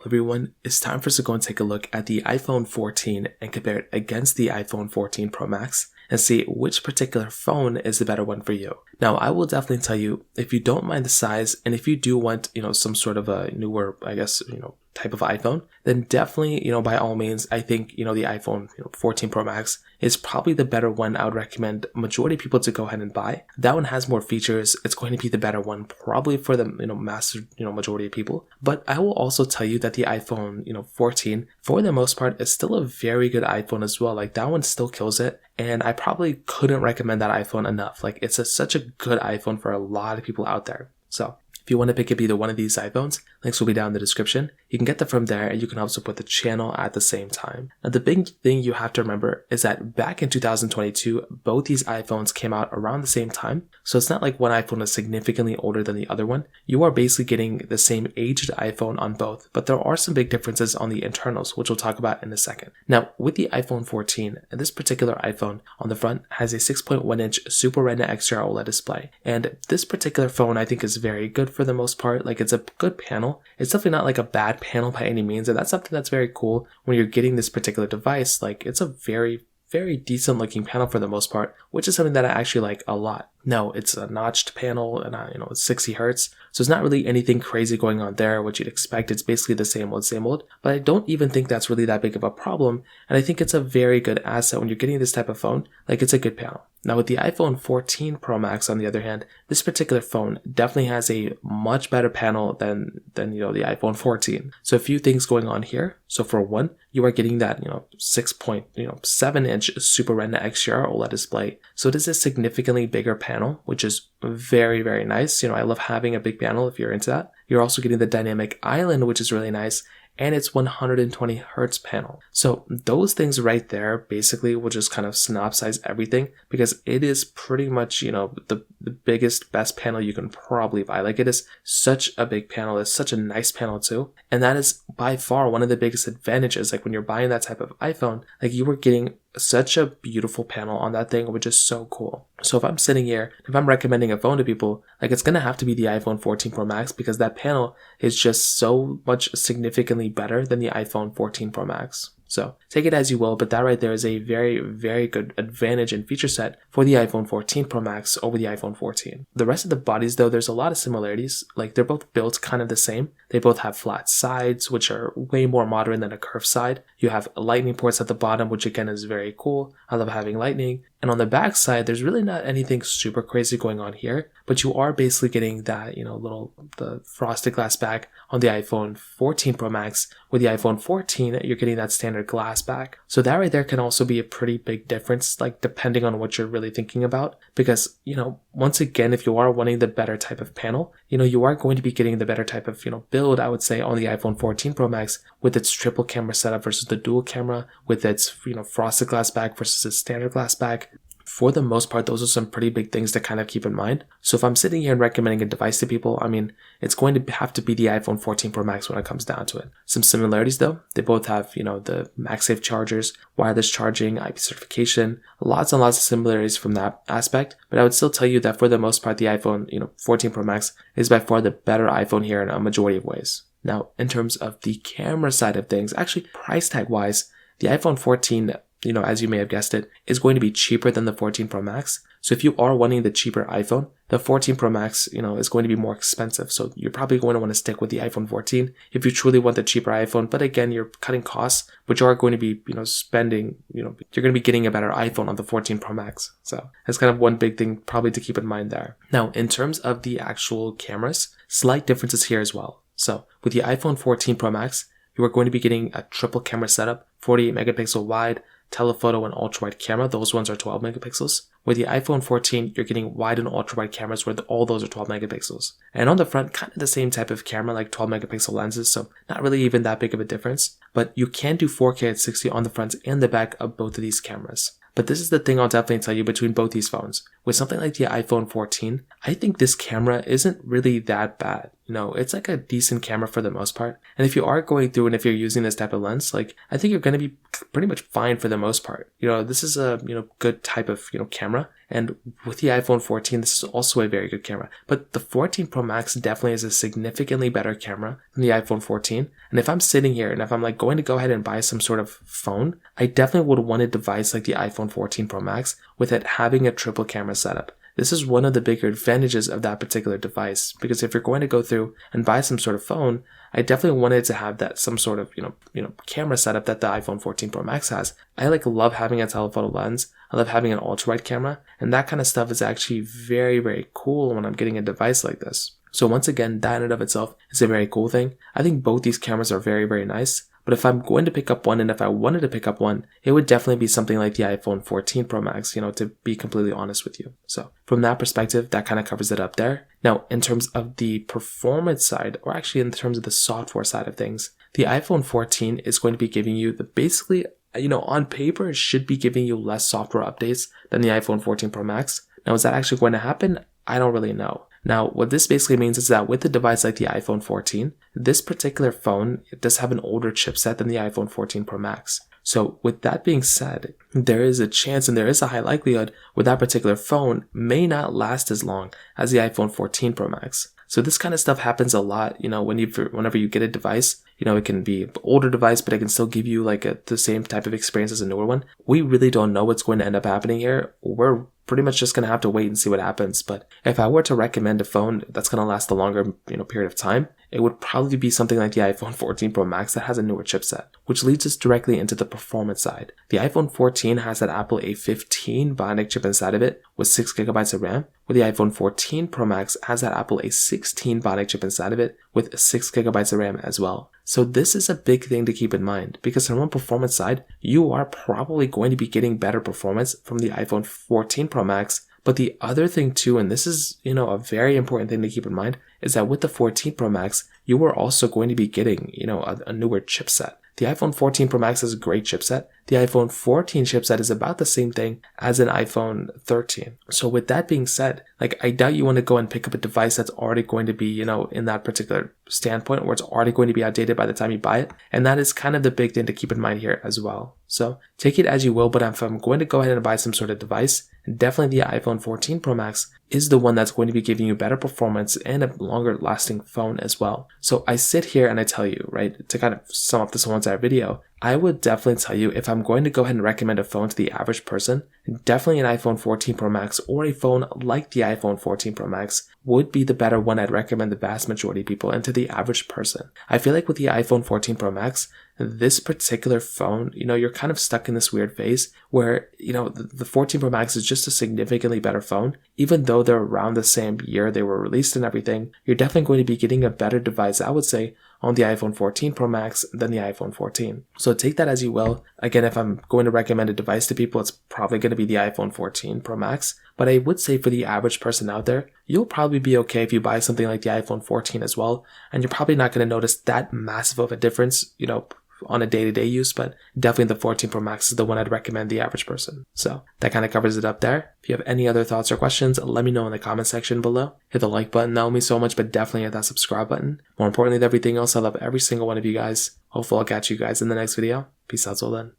Everyone, it's time for us to go and take a look at the iPhone 14 and compare it against the iPhone 14 Pro Max and see which particular phone is the better one for you. Now, I will definitely tell you, if you don't mind the size and if you do want, some sort of a newer, type of iPhone, then definitely, by all means, I think, the iPhone 14 Pro Max is probably the better one. I would recommend majority of people to go ahead and buy. That one has more features. It's going to be the better one, probably for the, massive, majority of people. But I will also tell you that the iPhone, 14, for the most part, is still a very good iPhone as well. Like that one still kills it. And I probably couldn't recommend that iPhone enough. Like it's such a good iPhone for a lot of people out there. So if you want to pick up either one of these iPhones, links will be down in the description. You can get them from there and you can help support the channel at the same time. Now, the big thing you have to remember is that back in 2022, both these iPhones came out around the same time. So it's not like one iPhone is significantly older than the other one. You are basically getting the same aged iPhone on both, but there are some big differences on the internals, which we'll talk about in a second. Now, with the iPhone 14, this particular iPhone on the front has a 6.1-inch Super Retina XDR OLED display. And this particular phone I think is very good for the most part. Like it's a good panel. It's definitely not like a bad panel by any means, and that's something that's very cool when you're getting this particular device. Like it's a very decent looking panel for the most part, which is something that I actually like a lot. No, it's a notched panel and it's 60 hertz. So it's not really anything crazy going on there, what you'd expect. It's basically the same old, but I don't even think that's really that big of a problem. And I think it's a very good asset when you're getting this type of phone. Like it's a good panel. Now with the iPhone 14 Pro Max, on the other hand, this particular phone definitely has a much better panel than the iPhone 14. So a few things going on here. So for one, you are getting that 6.7-inch Super Retina XDR OLED display. So it is a significantly bigger panel, which is very nice. I love having a big panel if you're into that. You're also getting the dynamic island, which is really nice. And it's 120 hertz panel. So those things right there basically will just kind of synopsize everything, because it is pretty much, the biggest, best panel you can probably buy. Like it is such a big panel. It's such a nice panel too. And that is by far one of the biggest advantages. Like when you're buying that type of iPhone, like you were getting such a beautiful panel on that thing, which is so cool. So if I'm sitting here, if I'm recommending a phone to people, like it's going to have to be the iPhone 14 Pro Max, because that panel is just so much significantly better than the iPhone 14 Pro Max. So take it as you will, but that right there is a very good advantage and feature set for the iPhone 14 Pro Max over the iPhone 14. The rest of the bodies though, there's a lot of similarities. Like they're both built kind of the same. They both have flat sides, which are way more modern than a curved side. You have lightning ports at the bottom, which again is very cool. I love having lightning. And on the back side, there's really not anything super crazy going on here, but you are basically getting that, the frosted glass back on the iPhone 14 Pro Max. With the iPhone 14, you're getting that standard glass back. So that right there can also be a pretty big difference, like depending on what you're really thinking about. Because, once again, if you are wanting the better type of panel, you are going to be getting the better type of, build, I would say, on the iPhone 14 Pro Max with its triple camera setup versus the dual camera, with its, frosted glass back versus its standard glass back. For the most part, those are some pretty big things to kind of keep in mind. So if I'm sitting here and recommending a device to people, it's going to have to be the iPhone 14 Pro Max when it comes down to it. Some similarities though, they both have, the MagSafe chargers, wireless charging, IP certification, lots and lots of similarities from that aspect. But I would still tell you that for the most part, the iPhone, 14 Pro Max is by far the better iPhone here in a majority of ways. Now, in terms of the camera side of things, actually price tag wise, the iPhone 14, as you may have guessed it, is going to be cheaper than the 14 Pro Max. So if you are wanting the cheaper iPhone, the 14 Pro Max, is going to be more expensive. So you're probably going to want to stick with the iPhone 14 if you truly want the cheaper iPhone. But again, you're cutting costs, but you are going to be, spending, you're going to be getting a better iPhone on the 14 Pro Max. So that's kind of one big thing probably to keep in mind there. Now, in terms of the actual cameras, slight differences here as well. So with the iPhone 14 Pro Max, you are going to be getting a triple camera setup, 48 megapixel wide, telephoto and ultra wide camera. Those ones are 12 megapixels. With the iPhone 14, you're getting wide and ultra wide cameras where all those are 12 megapixels. And on the front, kind of the same type of camera, like 12 megapixel lenses, so not really even that big of a difference. But you can do 4K at 60 on the front and the back of both of these cameras. But this is the thing I'll definitely tell you between both these phones. with something like the iPhone 14, I think this camera isn't really that bad. It's like a decent camera for the most part. And if you are going through and if you're using this type of lens, like I think you're going to be pretty much fine for the most part. This is a, good type of, camera. And with the iPhone 14, this is also a very good camera. But the 14 Pro Max definitely is a significantly better camera than the iPhone 14. And if I'm sitting here and if I'm like going to go ahead and buy some sort of phone, I definitely would want a device like the iPhone 14 Pro Max with it having a triple camera setup. This is one of the bigger advantages of that particular device, because if you're going to go through and buy some sort of phone, I definitely wanted to have that some sort of, camera setup that the iPhone 14 Pro Max has. I love having a telephoto lens. I love having an ultra-wide camera, and that kind of stuff is actually very, very cool when I'm getting a device like this. So once again, that in and of itself is a very cool thing. I think both these cameras are very, very nice. But if I'm going to pick up one, and if I wanted to pick up one, it would definitely be something like the iPhone 14 Pro Max, to be completely honest with you. So from that perspective, that kind of covers it up there. Now, in terms of the performance side, or actually in terms of the software side of things, the iPhone 14 is going to be giving you basically, on paper, it should be giving you less software updates than the iPhone 14 Pro Max. Now, is that actually going to happen? I don't really know. Now, what this basically means is that with a device like the iPhone 14, this particular phone does have an older chipset than the iPhone 14 Pro Max. So with that being said, there is a chance and there is a high likelihood where that particular phone may not last as long as the iPhone 14 Pro Max. So this kind of stuff happens a lot, whenever you get a device, it can be an older device, but it can still give you the same type of experience as a newer one. We really don't know what's going to end up happening here. We're pretty much just going to have to wait and see what happens. But if I were to recommend a phone that's going to last a longer, period of time, it would probably be something like the iPhone 14 Pro Max that has a newer chipset, which leads us directly into the performance side. The iPhone 14 has that Apple A15 Bionic chip inside of it with 6GB of RAM, where the iPhone 14 Pro Max has that Apple A16 Bionic chip inside of it with 6GB of RAM as well. So this is a big thing to keep in mind, because from a performance side, you are probably going to be getting better performance from the iPhone 14 Pro Max. But the other thing too, and this is, a very important thing to keep in mind, is that with the 14 Pro Max, you are also going to be getting, a newer chipset. The iPhone 14 Pro Max is a great chipset. The iPhone 14 chipset is about the same thing as an iPhone 13. So with that being said, I doubt you want to go and pick up a device that's already going to be, in that particular standpoint where it's already going to be outdated by the time you buy it. And that is kind of the big thing to keep in mind here as well. So take it as you will, but if I'm going to go ahead and buy some sort of device, definitely the iPhone 14 Pro Max is the one that's going to be giving you better performance and a longer lasting phone as well. So I sit here and I tell you, right, to kind of sum up this whole entire video, I would definitely tell you, if I'm going to go ahead and recommend a phone to the average person, definitely an iPhone 14 Pro Max or a phone like the iPhone 14 Pro Max would be the better one I'd recommend the vast majority of people and to the average person. I feel like with the iPhone 14 Pro Max, this particular phone, you're kind of stuck in this weird phase where, the 14 Pro Max is just a significantly better phone. Even though they're around the same year they were released and everything, you're definitely going to be getting a better device, I would say, on the iPhone 14 Pro Max than the iPhone 14. So take that as you will. Again, if I'm going to recommend a device to people, it's probably going to be the iPhone 14 Pro Max. But I would say for the average person out there, you'll probably be okay if you buy something like the iPhone 14 as well. And you're probably not going to notice that massive of a difference, on a day-to-day use, but definitely the 14 Pro Max is the one I'd recommend the average person. So that kind of covers it up there. If you have any other thoughts or questions, let me know in the comment section below. Hit the like button, that will mean so much, but definitely hit that subscribe button. More importantly than everything else, I love every single one of you guys. Hopefully I'll catch you guys in the next video. Peace out till then.